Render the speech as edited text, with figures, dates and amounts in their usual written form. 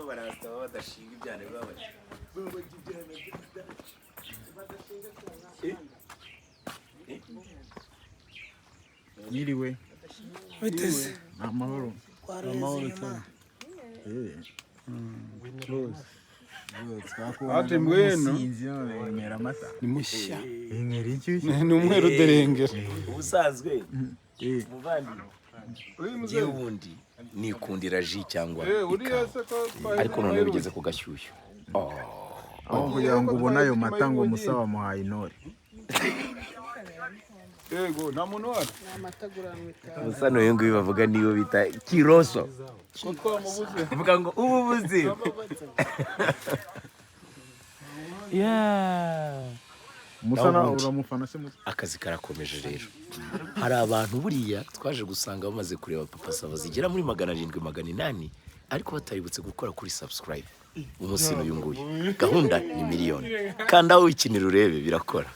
barasta badashinga ibyana bibabaje Yiriwe Biteze amahoro amahoro ati mbwenu ngera amata ni mushya ngera inshyushyu ni umweru derengera ubusanzwe muvandi ubundi nikundira ji cyangwa ariko none bigeze ku gashyushyu aho kugira ngo ubone ayo mata ngo musaba muhaye intore yego nta muntu wari gusa n'uyu nguyu bavuga niyo bita kiroso ko twamubuze bavuga ngo ububuzi musana uramufana se musa akazi karakomeje rero hari abantu buriya twaje gusanga bamaze kureba Papa Sava zigera muri 700-800 ariko batayibutse gukora kuri subscribe umunsi n'uyu nguyu gahunda ni miliyoni kandi aho wikinira urebe birakora